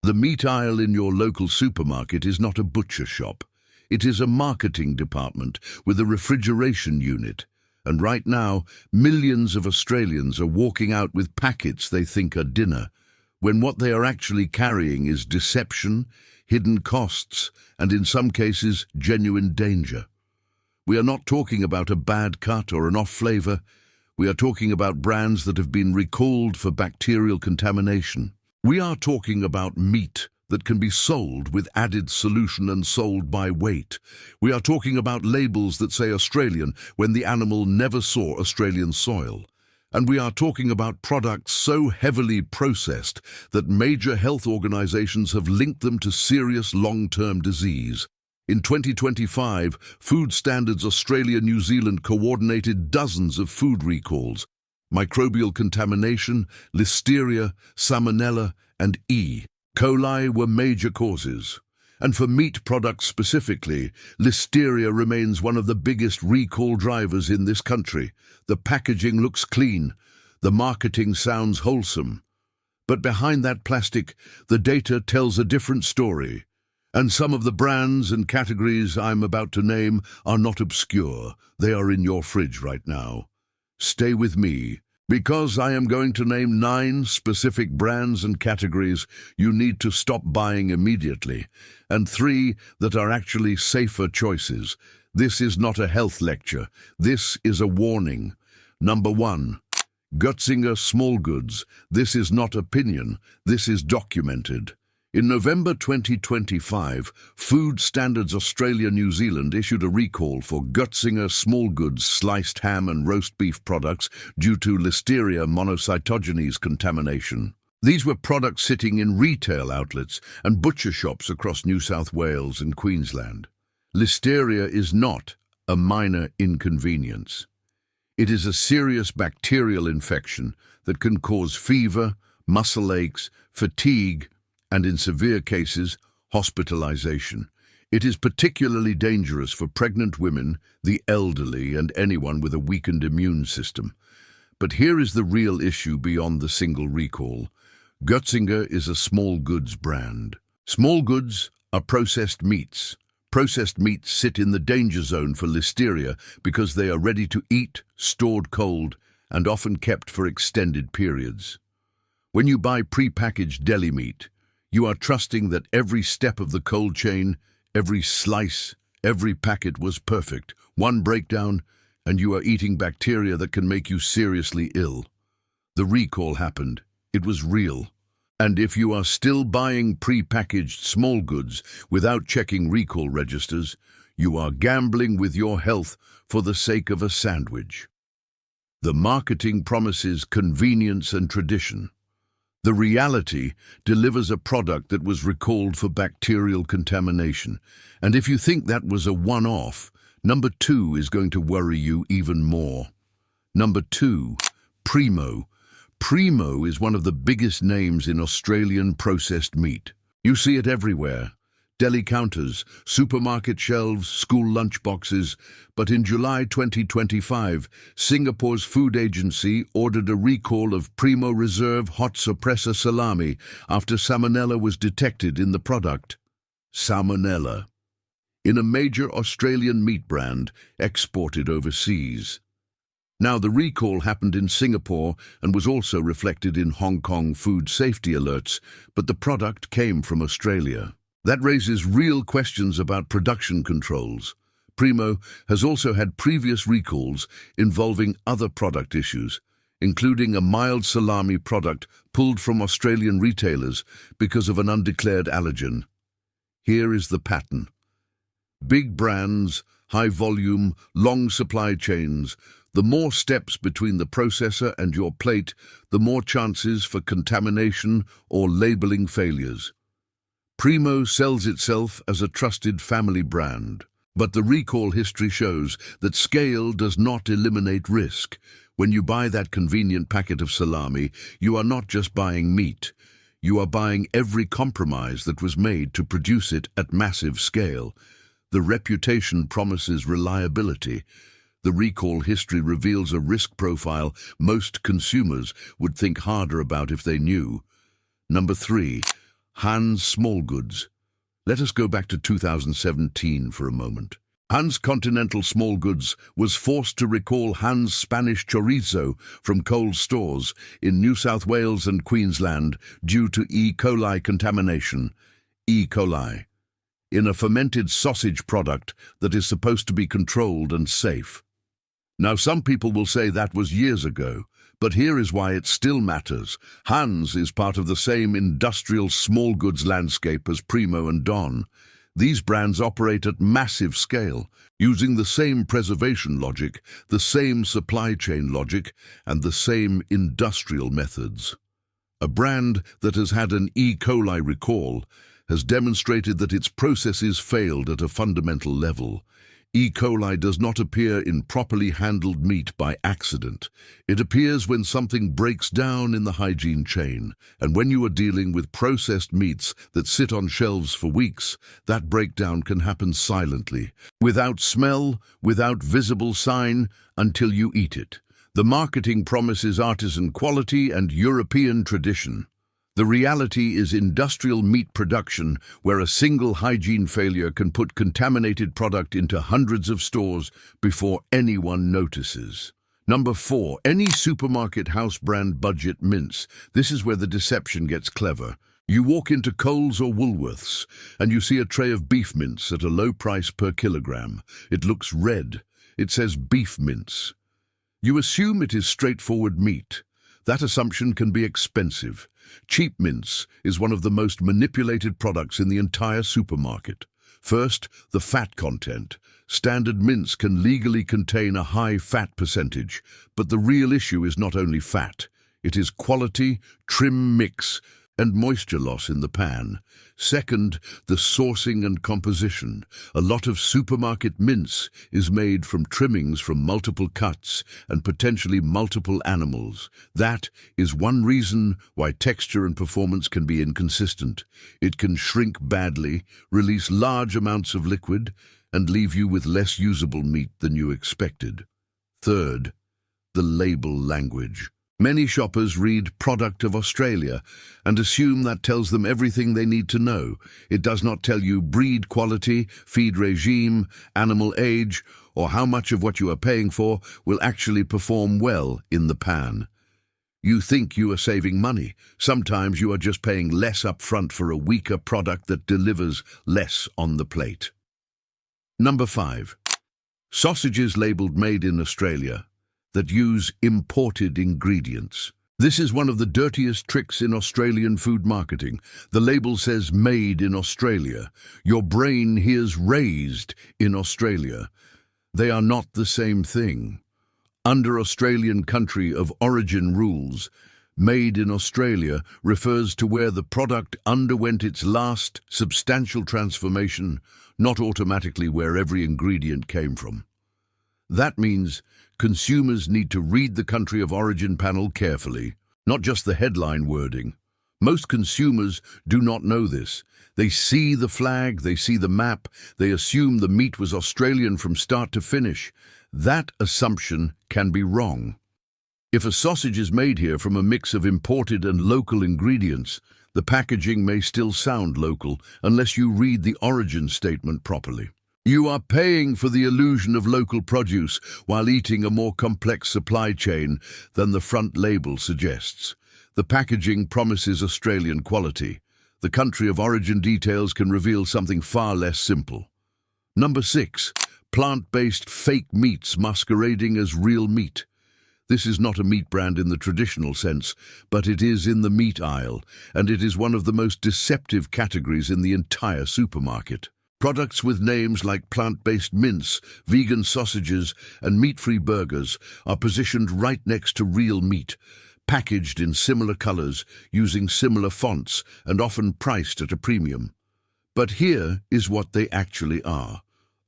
The meat aisle in your local supermarket is not a butcher shop. It is a marketing department with a refrigeration unit. And right now, millions of Australians are walking out with packets they think are dinner, when what they are actually carrying is deception, hidden costs, and in some cases, genuine danger. We are not talking about a bad cut or an off flavor. We are talking about brands that have been recalled for bacterial contamination. We are talking about meat that can be sold with added solution and sold by weight. We are talking about labels that say Australian when the animal never saw Australian soil. And we are talking about products so heavily processed that major health organizations have linked them to serious long-term disease. In 2025, Food Standards Australia New Zealand coordinated dozens of food recalls. Microbial contamination, Listeria, Salmonella, and E. coli were major causes. And for meat products specifically, Listeria remains one of the biggest recall drivers in this country. The packaging looks clean, the marketing sounds wholesome. But behind that plastic, the data tells a different story. And some of the brands and categories I'm about to name are not obscure. They are in your fridge right now. Stay with me, because I am going to name 9 specific brands and categories you need to stop buying immediately, and 3 that are actually safer choices. This is not a health lecture. This is a warning. Number 1. Götzinger Smallgoods. This is not opinion. This is documented. In November 2025, Food Standards Australia New Zealand issued a recall for Götzinger Smallgoods sliced ham and roast beef products due to Listeria monocytogenes contamination. These were products sitting in retail outlets and butcher shops across New South Wales and Queensland. Listeria is not a minor inconvenience. It is a serious bacterial infection that can cause fever, muscle aches, fatigue, and in severe cases, hospitalization. It is particularly dangerous for pregnant women, the elderly, and anyone with a weakened immune system. But here is the real issue beyond the single recall. Götzinger is a small goods brand. Small goods are processed meats. Processed meats sit in the danger zone for Listeria because they are ready to eat, stored cold, and often kept for extended periods. When you buy pre-packaged deli meat, you are trusting that every step of the cold chain, every slice, every packet was perfect. One breakdown, and you are eating bacteria that can make you seriously ill. The recall happened. It was real. And if you are still buying pre-packaged small goods without checking recall registers, you are gambling with your health for the sake of a sandwich. The marketing promises convenience and tradition. The reality delivers a product that was recalled for bacterial contamination. And if you think that was a one-off, number 2 is going to worry you even more. Number 2, Primo. Primo is one of the biggest names in Australian processed meat. You see it everywhere. Deli counters, supermarket shelves, school lunchboxes. But in July 2025, Singapore's food agency ordered a recall of Primo Reserve hot suppressor salami after Salmonella was detected in the product. Salmonella. In a major Australian meat brand exported overseas. Now, the recall happened in Singapore and was also reflected in Hong Kong food safety alerts, but the product came from Australia. That raises real questions about production controls. Primo has also had previous recalls involving other product issues, including a mild salami product pulled from Australian retailers because of an undeclared allergen. Here is the pattern. Big brands, high volume, long supply chains. The more steps between the processor and your plate, the more chances for contamination or labeling failures. Primo sells itself as a trusted family brand, but the recall history shows that scale does not eliminate risk. When you buy that convenient packet of salami, you are not just buying meat. You are buying every compromise that was made to produce it at massive scale. The reputation promises reliability. The recall history reveals a risk profile most consumers would think harder about if they knew. Number 3. Hans Smallgoods. Let us go back to 2017 for a moment. Hans Continental Smallgoods was forced to recall Hans Spanish Chorizo from cold stores in New South Wales and Queensland due to E. coli contamination. E. coli. In a fermented sausage product that is supposed to be controlled and safe. Now, some people will say that was years ago, but here is why it still matters. Hans is part of the same industrial small goods landscape as Primo and Don. These brands operate at massive scale, using the same preservation logic, the same supply chain logic, and the same industrial methods. A brand that has had an E. coli recall has demonstrated that its processes failed at a fundamental level. E. coli does not appear in properly handled meat by accident. It appears when something breaks down in the hygiene chain, and when you are dealing with processed meats that sit on shelves for weeks, that breakdown can happen silently, without smell, without visible sign, until you eat it. The marketing promises artisan quality and European tradition. The reality is industrial meat production, where a single hygiene failure can put contaminated product into hundreds of stores before anyone notices. Number 4, any supermarket house brand budget mince. This is where the deception gets clever. You walk into Coles or Woolworths and you see a tray of beef mince at a low price per kilogram. It looks red. It says beef mince. You assume it is straightforward meat. That assumption can be expensive. Cheap mince is one of the most manipulated products in the entire supermarket. First, the fat content. Standard mince can legally contain a high fat percentage, but the real issue is not only fat. It is quality, trim mix, and moisture loss in the pan. Second, the sourcing and composition. A lot of supermarket mince is made from trimmings from multiple cuts and potentially multiple animals. That is one reason why texture and performance can be inconsistent. It can shrink badly, release large amounts of liquid, and leave you with less usable meat than you expected. Third, the label language. Many shoppers read "Product of Australia" and assume that tells them everything they need to know. It does not tell you breed quality, feed regime, animal age, or how much of what you are paying for will actually perform well in the pan. You think you are saving money. Sometimes you are just paying less up front for a weaker product that delivers less on the plate. Number 5. Sausages labelled "Made in Australia" that use imported ingredients. This is one of the dirtiest tricks in Australian food marketing. The label says "Made in Australia." Your brain hears "raised in Australia." They are not the same thing. Under Australian country of origin rules, "Made in Australia" refers to where the product underwent its last substantial transformation, not automatically where every ingredient came from. That means consumers need to read the country of origin panel carefully, not just the headline wording. Most consumers do not know this. They see the flag, they see the map, they assume the meat was Australian from start to finish. That assumption can be wrong. If a sausage is made here from a mix of imported and local ingredients, the packaging may still sound local unless you read the origin statement properly. You are paying for the illusion of local produce while eating a more complex supply chain than the front label suggests. The packaging promises Australian quality. The country of origin details can reveal something far less simple. Number 6. Plant-based fake meats masquerading as real meat. This is not a meat brand in the traditional sense, but it is in the meat aisle, and it is one of the most deceptive categories in the entire supermarket. Products with names like plant-based mince, vegan sausages, and meat-free burgers are positioned right next to real meat, packaged in similar colors, using similar fonts, and often priced at a premium. But here is what they actually are.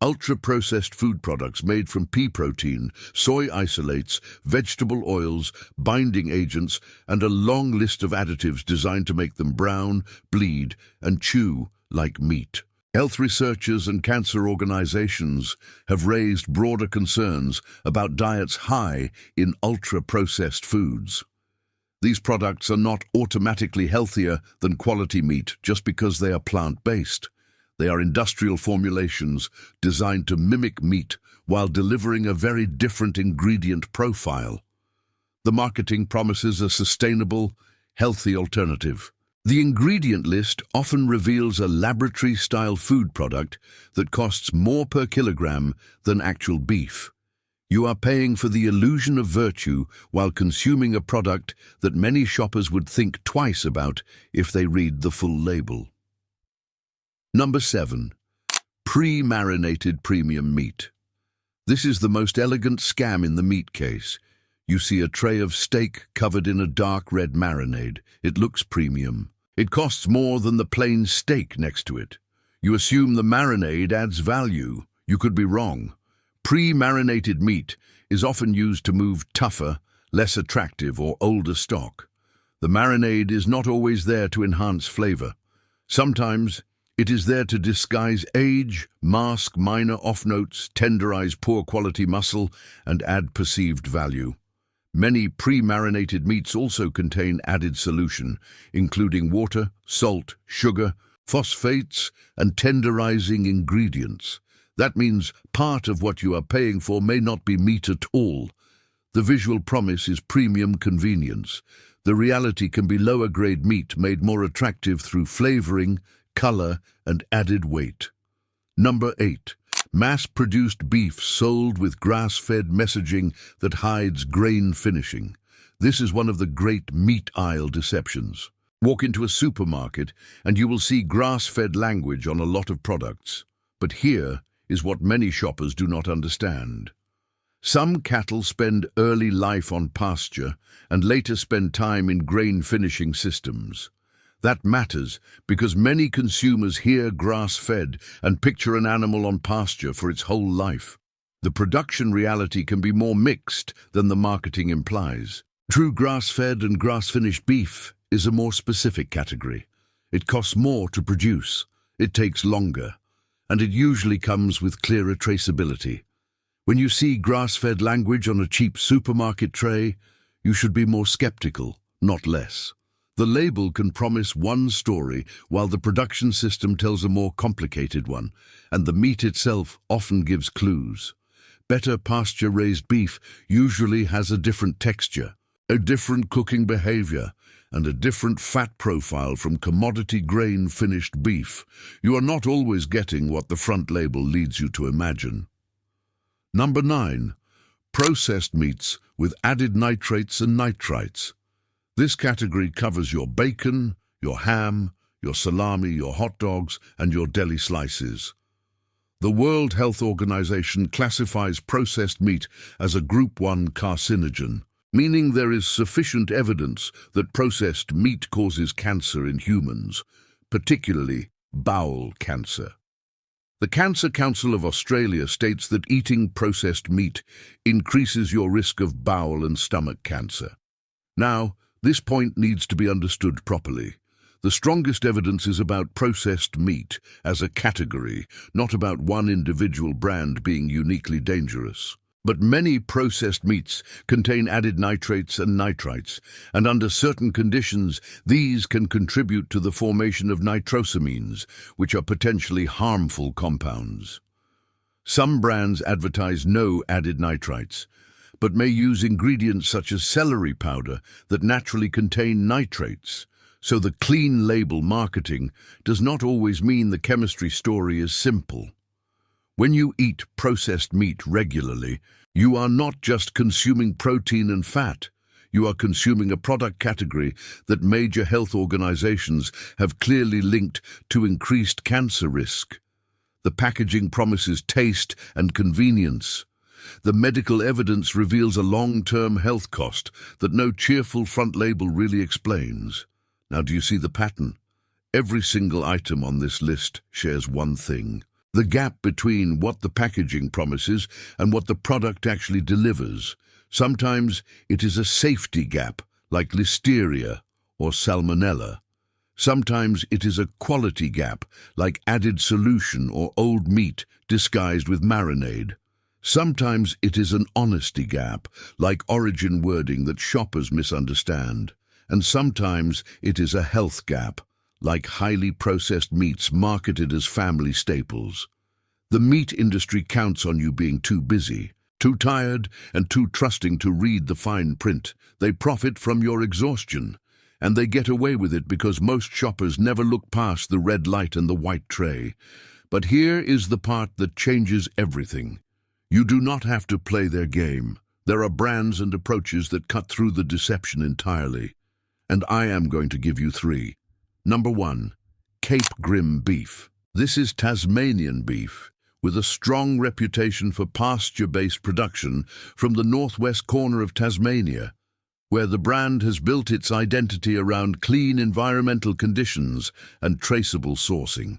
Ultra-processed food products made from pea protein, soy isolates, vegetable oils, binding agents, and a long list of additives designed to make them brown, bleed, and chew like meat. Health researchers and cancer organizations have raised broader concerns about diets high in ultra-processed foods. These products are not automatically healthier than quality meat just because they are plant-based. They are industrial formulations designed to mimic meat while delivering a very different ingredient profile. The marketing promises a sustainable, healthy alternative. The ingredient list often reveals a laboratory-style food product that costs more per kilogram than actual beef. You are paying for the illusion of virtue while consuming a product that many shoppers would think twice about if they read the full label. Number 7. Pre-marinated premium meat. This is the most elegant scam in the meat case. You see a tray of steak covered in a dark red marinade. It looks premium. It costs more than the plain steak next to it. You assume the marinade adds value. You could be wrong. Pre-marinated meat is often used to move tougher, less attractive or older stock. The marinade is not always there to enhance flavor. Sometimes it is there to disguise age, mask minor off-notes, tenderize poor quality muscle, and add perceived value. Many pre-marinated meats also contain added solution, including water, salt, sugar, phosphates, and tenderizing ingredients. That means part of what you are paying for may not be meat at all. The visual promise is premium convenience. The reality can be lower-grade meat made more attractive through flavoring, color, and added weight. Number 8. Mass-produced beef sold with grass-fed messaging that hides grain finishing. This is one of the great meat aisle deceptions. Walk into a supermarket and you will see grass-fed language on a lot of products. But here is what many shoppers do not understand. Some cattle spend early life on pasture and later spend time in grain finishing systems. That matters because many consumers hear grass-fed and picture an animal on pasture for its whole life. The production reality can be more mixed than the marketing implies. True grass-fed and grass-finished beef is a more specific category. It costs more to produce, it takes longer, and it usually comes with clearer traceability. When you see grass-fed language on a cheap supermarket tray, you should be more skeptical, not less. The label can promise one story while the production system tells a more complicated one, and the meat itself often gives clues. Better pasture-raised beef usually has a different texture, a different cooking behavior, and a different fat profile from commodity grain-finished beef. You are not always getting what the front label leads you to imagine. Number 9. Processed meats with added nitrates and nitrites. This category covers your bacon, your ham, your salami, your hot dogs, and your deli slices. The World Health Organization classifies processed meat as a Group 1 carcinogen, meaning there is sufficient evidence that processed meat causes cancer in humans, particularly bowel cancer. The Cancer Council of Australia states that eating processed meat increases your risk of bowel and stomach cancer. Now, this point needs to be understood properly. The strongest evidence is about processed meat as a category, not about one individual brand being uniquely dangerous. But many processed meats contain added nitrates and nitrites, and under certain conditions, these can contribute to the formation of nitrosamines, which are potentially harmful compounds. Some brands advertise no added nitrites, but may use ingredients such as celery powder that naturally contain nitrates. So the clean label marketing does not always mean the chemistry story is simple. When you eat processed meat regularly, you are not just consuming protein and fat. You are consuming a product category that major health organizations have clearly linked to increased cancer risk. The packaging promises taste and convenience. The medical evidence reveals a long-term health cost that no cheerful front label really explains. Now, do you see the pattern? Every single item on this list shares one thing: the gap between what the packaging promises and what the product actually delivers. Sometimes it is a safety gap, like Listeria or Salmonella. Sometimes it is a quality gap, like added solution or old meat disguised with marinade. Sometimes it is an honesty gap, like origin wording that shoppers misunderstand. And sometimes it is a health gap, like highly processed meats marketed as family staples. The meat industry counts on you being too busy, too tired, and too trusting to read the fine print. They profit from your exhaustion, and they get away with it because most shoppers never look past the red light and the white tray. But here is the part that changes everything. You do not have to play their game. There are brands and approaches that cut through the deception entirely. And I am going to give you 3. Number 1, Cape Grim beef. This is Tasmanian beef, with a strong reputation for pasture-based production from the northwest corner of Tasmania, where the brand has built its identity around clean environmental conditions and traceable sourcing.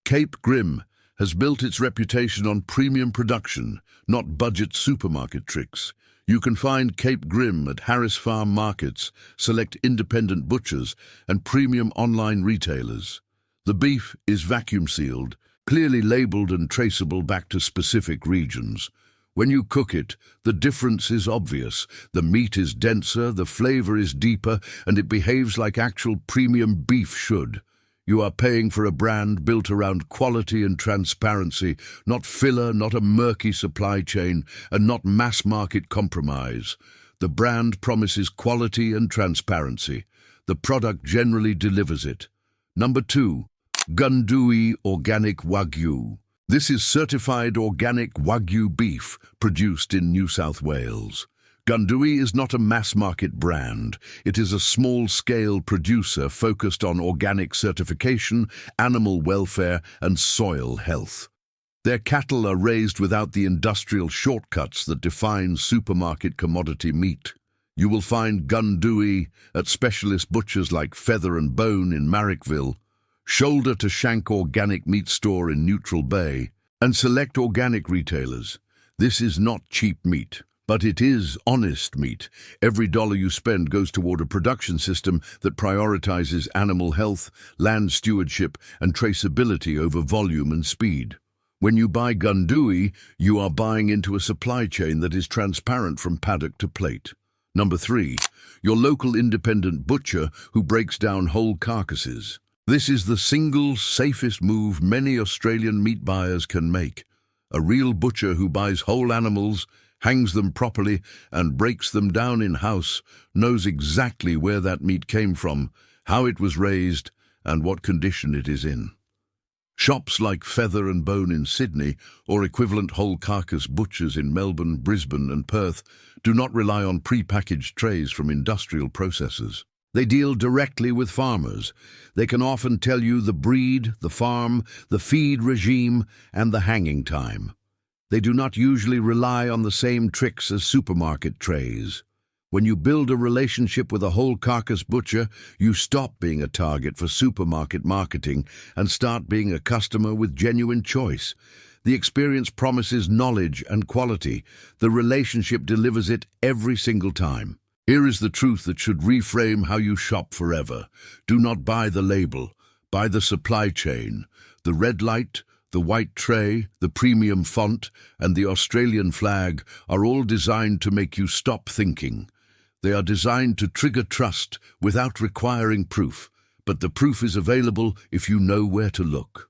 Cape Grim has built its reputation on premium production, not budget supermarket tricks. You can find Cape Grim at Harris Farm markets, select independent butchers, and premium online retailers. The beef is vacuum-sealed, clearly labeled and traceable back to specific regions. When you cook it, the difference is obvious. The meat is denser, the flavor is deeper, and it behaves like actual premium beef should. You are paying for a brand built around quality and transparency, not filler, not a murky supply chain, and not mass-market compromise. The brand promises quality and transparency. The product generally delivers it. Number 2, Gundui Organic Wagyu. This is certified organic Wagyu beef produced in New South Wales. Gundui is not a mass-market brand. It is a small-scale producer focused on organic certification, animal welfare, and soil health. Their cattle are raised without the industrial shortcuts that define supermarket commodity meat. You will find Gundui at specialist butchers like Feather and Bone in Marrickville, Shoulder to Shank Organic Meat Store in Neutral Bay, and select organic retailers. This is not cheap meat, but it is honest meat. Every dollar you spend goes toward a production system that prioritizes animal health, land stewardship, and traceability over volume and speed. When you buy Gundui, you are buying into a supply chain that is transparent from paddock to plate. Number 3, your local independent butcher who breaks down whole carcasses. This is the single safest move many Australian meat buyers can make. A real butcher who buys whole animals, hangs them properly, and breaks them down in-house knows exactly where that meat came from, how it was raised, and what condition it is in. Shops like Feather and Bone in Sydney or equivalent whole carcass butchers in Melbourne, Brisbane and Perth do not rely on pre-packaged trays from industrial processors. They deal directly with farmers. They can often tell you the breed, the farm, the feed regime, and the hanging time. They do not usually rely on the same tricks as supermarket trays. When you build a relationship with a whole carcass butcher, you stop being a target for supermarket marketing and start being a customer with genuine choice. The experience promises knowledge and quality. The relationship delivers it every single time. Here is the truth that should reframe how you shop forever. Do not buy the label. Buy the supply chain. The red light, the white tray, the premium font, and the Australian flag are all designed to make you stop thinking. They are designed to trigger trust without requiring proof, but the proof is available if you know where to look.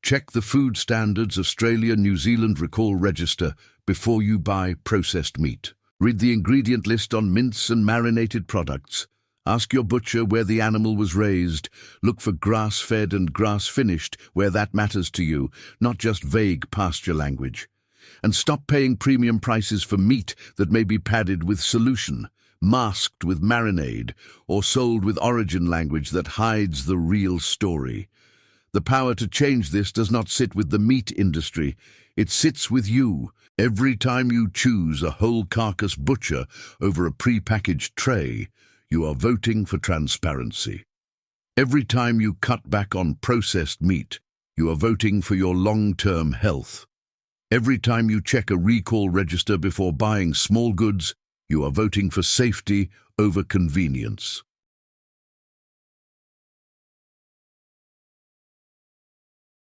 Check the Food Standards Australia-New Zealand Recall Register before you buy processed meat. Read the ingredient list on mince and marinated products. Ask your butcher where the animal was raised. Look for grass-fed and grass-finished where that matters to you, not just vague pasture language. And stop paying premium prices for meat that may be padded with solution, masked with marinade, or sold with origin language that hides the real story. The power to change this does not sit with the meat industry. It sits with you. Every time you choose a whole carcass butcher over a pre-packaged tray, you are voting for transparency. Every time you cut back on processed meat, you are voting for your long-term health. Every time you check a recall register before buying small goods, you are voting for safety over convenience.